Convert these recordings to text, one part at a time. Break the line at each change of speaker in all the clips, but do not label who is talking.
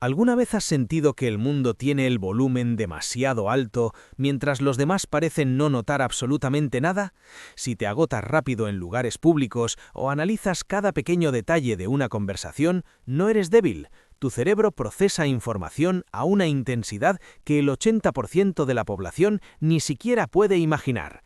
¿Alguna vez has sentido que el mundo tiene el volumen demasiado alto mientras los demás parecen no notar absolutamente nada? Si te agotas rápido en lugares públicos o analizas cada pequeño detalle de una conversación, no eres débil. Tu cerebro procesa información a una intensidad que el 80% de la población ni siquiera puede imaginar.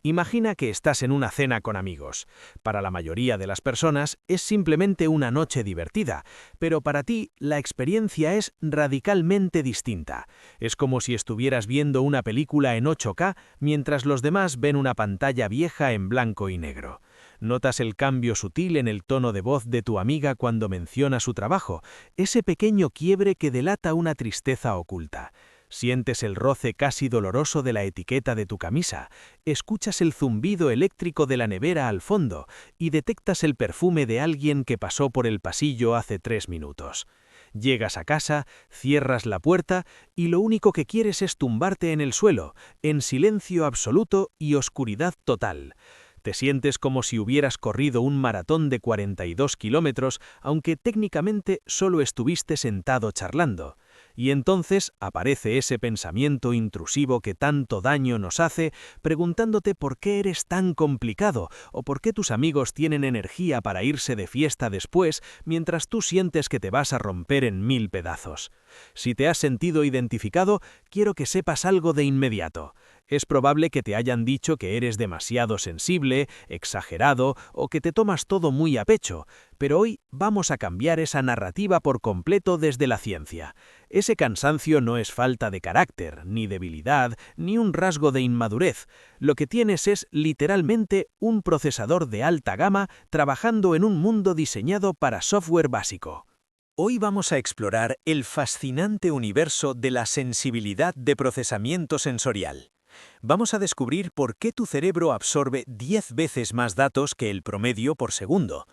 Imagina que estás en una cena con amigos. Para la mayoría de las personas es simplemente una noche divertida, pero para ti la experiencia es radicalmente distinta. Es como si estuvieras viendo una película en 8K mientras los demás ven una pantalla vieja en blanco y negro. Notas el cambio sutil en el tono de voz de tu amiga cuando menciona su trabajo, ese pequeño quiebre que delata una tristeza oculta. Sientes el roce casi doloroso de la etiqueta de tu camisa, escuchas el zumbido eléctrico de la nevera al fondo y detectas el perfume de alguien que pasó por el pasillo hace 3 minutos. Llegas a casa, cierras la puerta y lo único que quieres es tumbarte en el suelo, en silencio absoluto y oscuridad total. Te sientes como si hubieras corrido un maratón de 42 kilómetros, aunque técnicamente solo estuviste sentado charlando. Y entonces aparece ese pensamiento intrusivo que tanto daño nos hace, preguntándote por qué eres tan complicado o por qué tus amigos tienen energía para irse de fiesta después, mientras tú sientes que te vas a romper en 1000 pedazos. Si te has sentido identificado, quiero que sepas algo de inmediato. Es probable que te hayan dicho que eres demasiado sensible, exagerado o que te tomas todo muy a pecho, pero hoy vamos a cambiar esa narrativa por completo desde la ciencia. Ese cansancio no es falta de carácter, ni debilidad, ni un rasgo de inmadurez. Lo que tienes es literalmente un procesador de alta gama trabajando en un mundo diseñado para software básico. Hoy vamos a explorar el fascinante universo de la sensibilidad de procesamiento sensorial. Vamos a descubrir por qué tu cerebro absorbe 10 veces más datos que el promedio por segundo,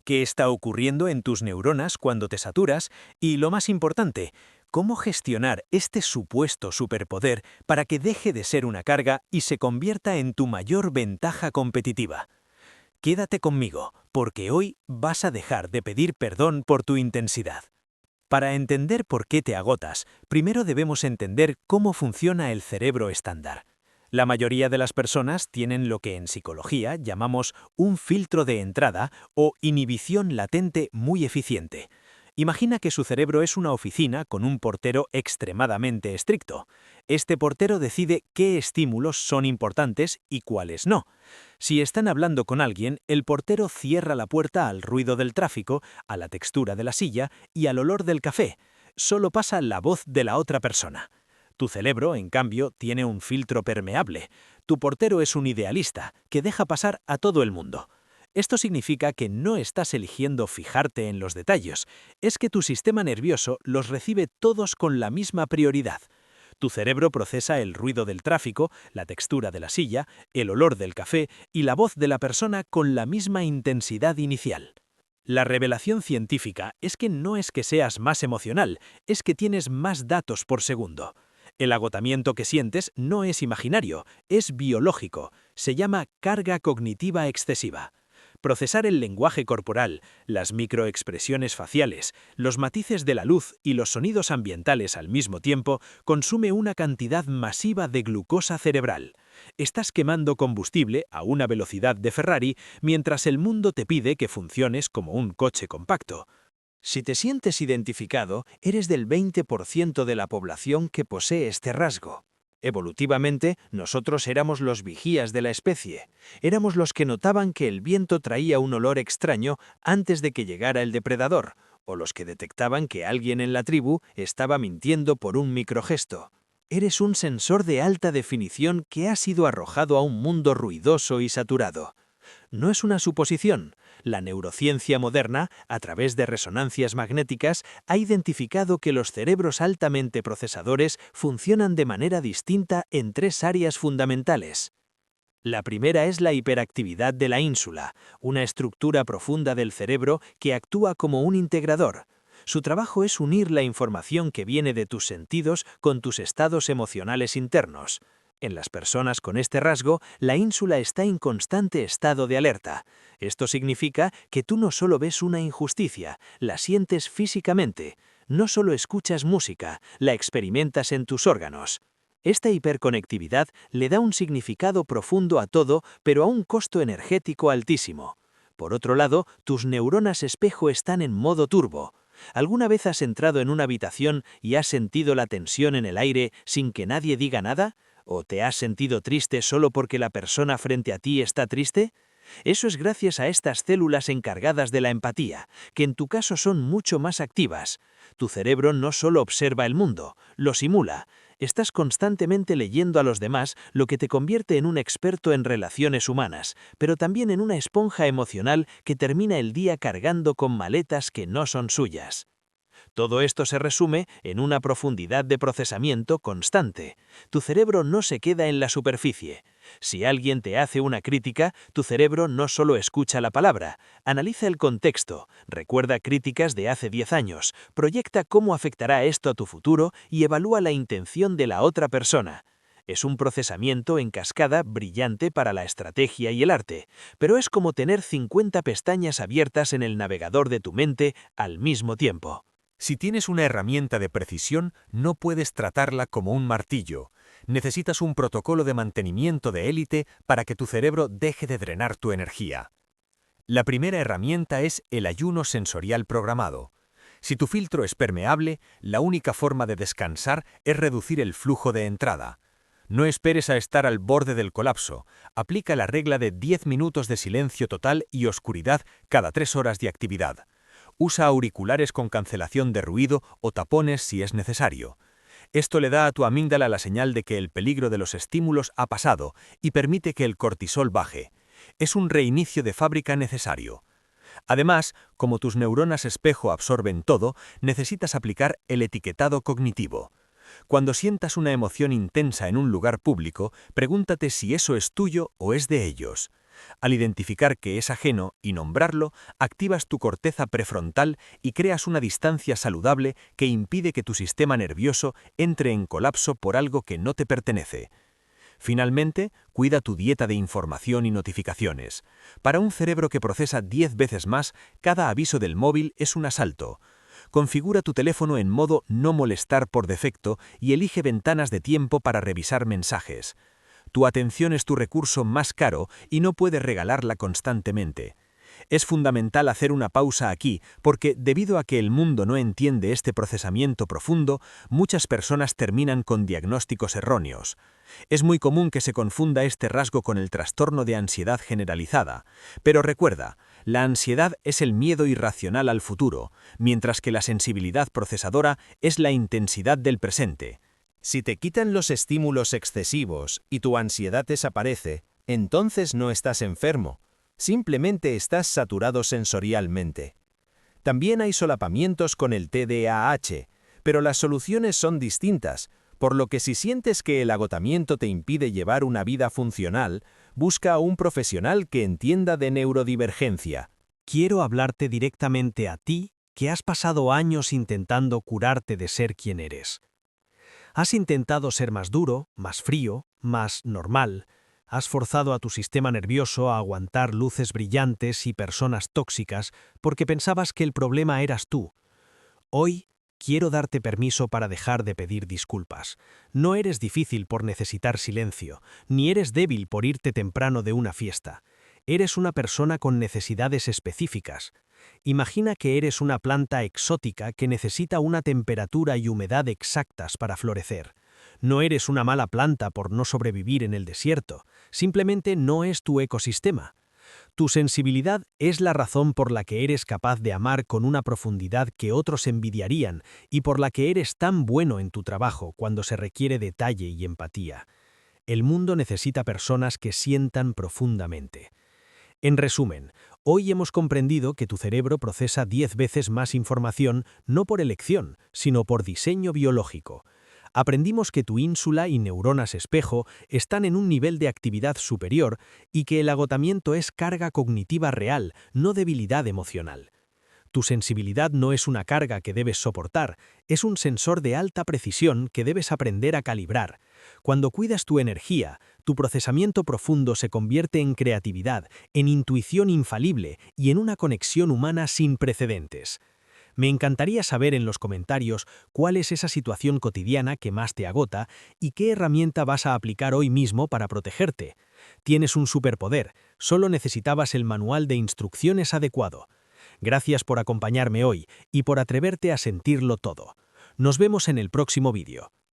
qué está ocurriendo en tus neuronas cuando te saturas y, lo más importante, cómo gestionar este supuesto superpoder para que deje de ser una carga y se convierta en tu mayor ventaja competitiva. Quédate conmigo, porque hoy vas a dejar de pedir perdón por tu intensidad. Para entender por qué te agotas, primero debemos entender cómo funciona el cerebro estándar. La mayoría de las personas tienen lo que en psicología llamamos un filtro de entrada o inhibición latente muy eficiente. Imagina que su cerebro es una oficina con un portero extremadamente estricto. Este portero decide qué estímulos son importantes y cuáles no. Si están hablando con alguien, el portero cierra la puerta al ruido del tráfico, a la textura de la silla y al olor del café. Solo pasa la voz de la otra persona. Tu cerebro, en cambio, tiene un filtro permeable. Tu portero es un idealista, que deja pasar a todo el mundo. Esto significa que no estás eligiendo fijarte en los detalles, es que tu sistema nervioso los recibe todos con la misma prioridad. Tu cerebro procesa el ruido del tráfico, la textura de la silla, el olor del café y la voz de la persona con la misma intensidad inicial. La revelación científica es que no es que seas más emocional, es que tienes más datos por segundo. El agotamiento que sientes no es imaginario, es biológico, se llama carga cognitiva excesiva. Procesar el lenguaje corporal, las microexpresiones faciales, los matices de la luz y los sonidos ambientales al mismo tiempo consume una cantidad masiva de glucosa cerebral. Estás quemando combustible a una velocidad de Ferrari mientras el mundo te pide que funciones como un coche compacto. Si te sientes identificado, eres del 20% de la población que posee este rasgo. Evolutivamente, nosotros éramos los vigías de la especie. Éramos los que notaban que el viento traía un olor extraño antes de que llegara el depredador, o los que detectaban que alguien en la tribu estaba mintiendo por un microgesto. Eres un sensor de alta definición que ha sido arrojado a un mundo ruidoso y saturado. No es una suposición. La neurociencia moderna, a través de resonancias magnéticas, ha identificado que los cerebros altamente procesadores funcionan de manera distinta en 3 áreas fundamentales. La primera es la hiperactividad de la ínsula, una estructura profunda del cerebro que actúa como un integrador. Su trabajo es unir la información que viene de tus sentidos con tus estados emocionales internos. En las personas con este rasgo, la ínsula está en constante estado de alerta. Esto significa que tú no solo ves una injusticia, la sientes físicamente.
no solo escuchas música, la experimentas en tus órganos. Esta hiperconectividad le da un significado profundo a todo, pero a un costo energético altísimo. Por otro lado, tus neuronas espejo están en modo turbo. ¿Alguna vez has entrado en una habitación y has sentido la tensión en el aire sin que nadie diga nada? ¿O te has sentido triste solo porque la persona frente a ti está triste? Eso es gracias a estas células encargadas de la empatía, que en tu caso son mucho más activas. Tu cerebro no solo observa el mundo, lo simula. Estás constantemente leyendo a los demás, lo que te convierte en un experto en relaciones humanas, pero también en una esponja emocional que termina el día cargando con maletas que no son suyas. Todo esto se resume en una profundidad de procesamiento constante. Tu cerebro no se queda en la superficie. Si alguien te hace una crítica, tu cerebro no solo escucha la palabra, analiza el contexto, recuerda críticas de hace 10 años, proyecta cómo afectará esto a tu futuro y evalúa la intención de la otra persona. Es un procesamiento en cascada brillante para la estrategia y el arte, pero es como tener 50 pestañas abiertas en el navegador de tu mente al mismo tiempo.
Si tienes una herramienta de precisión, no puedes tratarla como un martillo. Necesitas un protocolo de mantenimiento de élite para que tu cerebro deje de drenar tu energía. La primera herramienta es el ayuno sensorial programado. Si tu filtro es permeable, la única forma de descansar es reducir el flujo de entrada. No esperes a estar al borde del colapso. Aplica la regla de 10 minutos de silencio total y oscuridad cada 3 horas de actividad. Usa auriculares con cancelación de ruido o tapones si es necesario. Esto le da a tu amígdala la señal de que el peligro de los estímulos ha pasado y permite que el cortisol baje. Es un reinicio de fábrica necesario. Además, como tus neuronas espejo absorben todo, necesitas aplicar el etiquetado cognitivo. Cuando sientas una emoción intensa en un lugar público, pregúntate si eso es tuyo o es de ellos. Al identificar que es ajeno y nombrarlo, activas tu corteza prefrontal y creas una distancia saludable que impide que tu sistema nervioso entre en colapso por algo que no te pertenece. Finalmente, cuida tu dieta de información y notificaciones. Para un cerebro que procesa 10 veces más, cada aviso del móvil es un asalto. Configura tu teléfono en modo no molestar por defecto y elige ventanas de tiempo para revisar mensajes. Tu atención es tu recurso más caro y no puedes regalarla constantemente. Es fundamental hacer una pausa aquí porque, debido a que el mundo no entiende este procesamiento profundo, muchas personas terminan con diagnósticos erróneos. Es muy común que se confunda este rasgo con el trastorno de ansiedad generalizada, pero recuerda, la ansiedad es el miedo irracional al futuro, mientras que la sensibilidad procesadora es la intensidad del presente. Si te quitan los estímulos excesivos y tu ansiedad desaparece, entonces no estás enfermo, simplemente estás saturado sensorialmente. También hay solapamientos con el TDAH, pero las soluciones son distintas, por lo que si sientes que el agotamiento te impide llevar una vida funcional, busca a un profesional que entienda de neurodivergencia. Quiero hablarte directamente a ti, que has pasado años intentando curarte de ser quien eres. Has intentado ser más duro, más frío, más normal. Has forzado a tu sistema nervioso a aguantar luces brillantes y personas tóxicas porque pensabas que el problema eras tú. Hoy quiero darte permiso para dejar de pedir disculpas. No eres difícil por necesitar silencio, ni eres débil por irte temprano de una fiesta. Eres una persona con necesidades específicas. Imagina que eres una planta exótica que necesita una temperatura y humedad exactas para florecer. No eres una mala planta por no sobrevivir en el desierto, simplemente no es tu ecosistema. Tu sensibilidad es la razón por la que eres capaz de amar con una profundidad que otros envidiarían y por la que eres tan bueno en tu trabajo cuando se requiere detalle y empatía. El mundo necesita personas que sientan profundamente. En resumen, hoy hemos comprendido que tu cerebro procesa 10 veces más información no por elección, sino por diseño biológico. Aprendimos que tu ínsula y neuronas espejo están en un nivel de actividad superior y que el agotamiento es carga cognitiva real, no debilidad emocional. Tu sensibilidad no es una carga que debes soportar, es un sensor de alta precisión que debes aprender a calibrar. Cuando cuidas tu energía, tu procesamiento profundo se convierte en creatividad, en intuición infalible y en una conexión humana sin precedentes. Me encantaría saber en los comentarios cuál es esa situación cotidiana que más te agota y qué herramienta vas a aplicar hoy mismo para protegerte. Tienes un superpoder, solo necesitabas el manual de instrucciones adecuado. Gracias por acompañarme hoy y por atreverte a sentirlo todo. Nos vemos en el próximo vídeo.